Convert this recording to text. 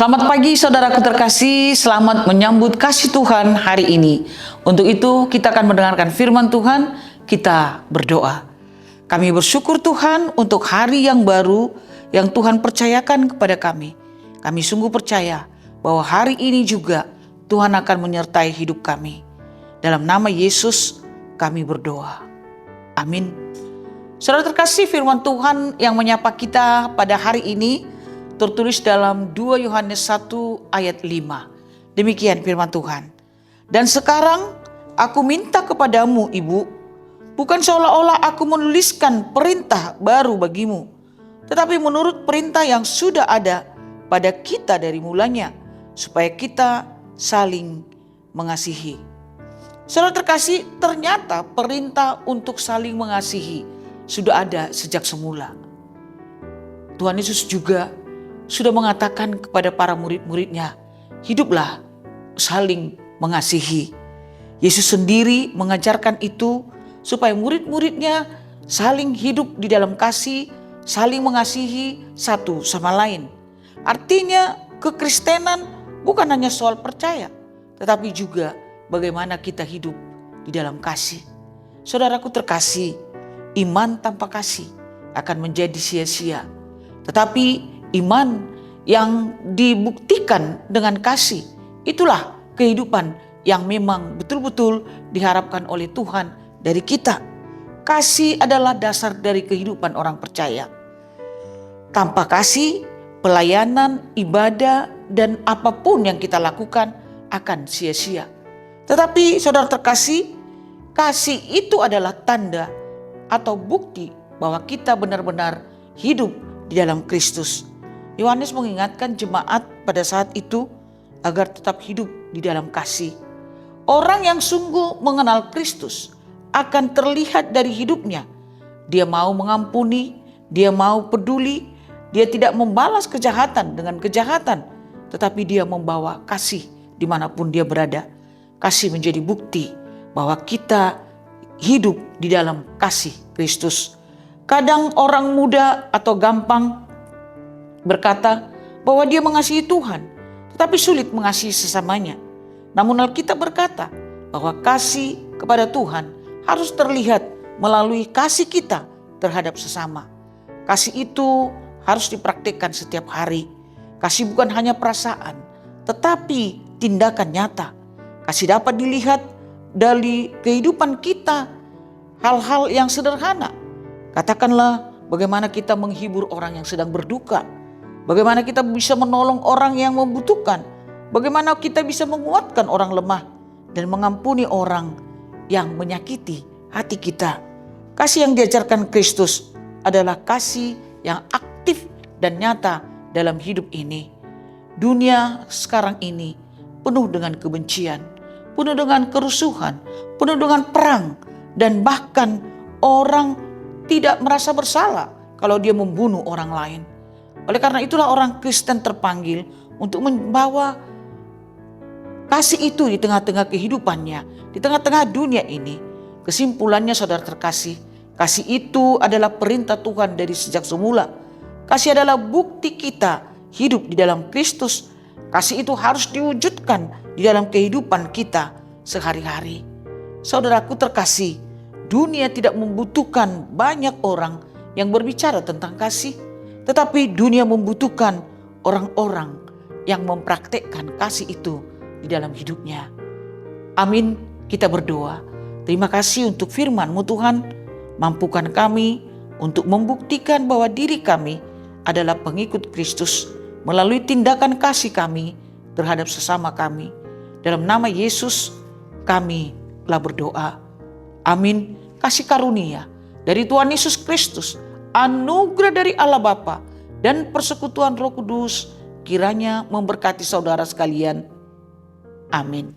Selamat pagi saudaraku terkasih, selamat menyambut kasih Tuhan hari ini. Untuk itu kita akan mendengarkan firman Tuhan, kita berdoa. Kami bersyukur Tuhan untuk hari yang baru yang Tuhan percayakan kepada kami. Kami sungguh percaya bahwa hari ini juga Tuhan akan menyertai hidup kami. Dalam nama Yesus kami berdoa. Amin. Saudara terkasih, firman Tuhan yang menyapa kita pada hari ini tertulis dalam 2 Yohanes 1 ayat 5. Demikian firman Tuhan. Dan sekarang aku minta kepadamu ibu, bukan seolah-olah aku menuliskan perintah baru bagimu, tetapi menurut perintah yang sudah ada pada kita dari mulanya, supaya kita saling mengasihi. Saudara terkasih, ternyata perintah untuk saling mengasihi sudah ada sejak semula. Tuhan Yesus juga sudah mengatakan kepada para murid-muridnya, hiduplah saling mengasihi. Yesus sendiri mengajarkan itu supaya murid-muridnya saling hidup di dalam kasih, saling mengasihi satu sama lain. Artinya kekristenan bukan hanya soal percaya, tetapi juga bagaimana kita hidup di dalam kasih. Saudaraku terkasih, iman tanpa kasih akan menjadi sia-sia. Tetapi iman yang dibuktikan dengan kasih, itulah kehidupan yang memang betul-betul diharapkan oleh Tuhan dari kita. Kasih adalah dasar dari kehidupan orang percaya. Tanpa kasih, pelayanan, ibadah, dan apapun yang kita lakukan akan sia-sia. Tetapi saudara terkasih, kasih itu adalah tanda atau bukti bahwa kita benar-benar hidup di dalam Kristus. Yohanes mengingatkan jemaat pada saat itu agar tetap hidup di dalam kasih. Orang yang sungguh mengenal Kristus akan terlihat dari hidupnya. Dia mau mengampuni, dia mau peduli, dia tidak membalas kejahatan dengan kejahatan, tetapi dia membawa kasih dimanapun dia berada. Kasih menjadi bukti bahwa kita hidup di dalam kasih Kristus. Kadang orang muda atau gampang berkata bahwa dia mengasihi Tuhan, tetapi sulit mengasihi sesamanya. Namun Alkitab berkata bahwa kasih kepada Tuhan harus terlihat melalui kasih kita terhadap sesama. Kasih itu harus dipraktikkan setiap hari. Kasih bukan hanya perasaan, tetapi tindakan nyata. Kasih dapat dilihat dari kehidupan kita, hal-hal yang sederhana. Katakanlah bagaimana kita menghibur orang yang sedang berduka. Bagaimana kita bisa menolong orang yang membutuhkan. Bagaimana kita bisa menguatkan orang lemah dan mengampuni orang yang menyakiti hati kita. Kasih yang diajarkan Kristus adalah kasih yang aktif dan nyata dalam hidup ini. Dunia sekarang ini penuh dengan kebencian, penuh dengan kerusuhan, penuh dengan perang, dan bahkan orang tidak merasa bersalah kalau dia membunuh orang lain. Oleh karena itulah orang Kristen terpanggil untuk membawa kasih itu di tengah-tengah kehidupannya, di tengah-tengah dunia ini. Kesimpulannya saudara terkasih, kasih itu adalah perintah Tuhan dari sejak semula. Kasih adalah bukti kita hidup di dalam Kristus. Kasih itu harus diwujudkan di dalam kehidupan kita sehari-hari. Saudaraku terkasih, dunia tidak membutuhkan banyak orang yang berbicara tentang kasih. Tetapi dunia membutuhkan orang-orang yang mempraktekkan kasih itu di dalam hidupnya. Amin, kita berdoa. Terima kasih untuk firman-Mu Tuhan. Mampukan kami untuk membuktikan bahwa diri kami adalah pengikut Kristus melalui tindakan kasih kami terhadap sesama kami. Dalam nama Yesus kami telah berdoa. Amin. Kasih karunia dari Tuhan Yesus Kristus, anugerah dari Allah Bapa, dan persekutuan Roh Kudus kiranya memberkati saudara sekalian. Amin.